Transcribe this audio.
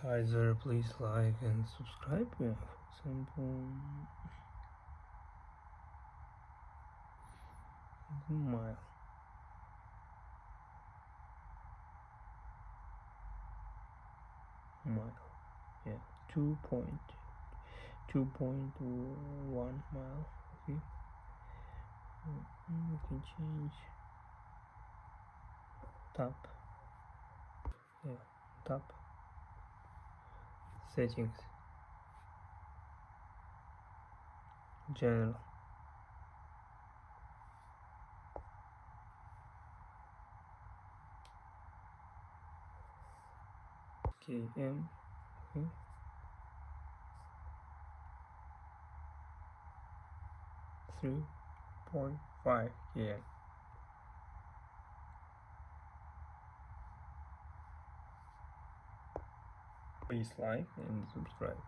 Either please like and subscribe, for example, mile. Yeah, 2.1 mile. Okay, we can change tab. Yeah, tab settings, general. KM. Okay. 3.5 km. Please like and subscribe.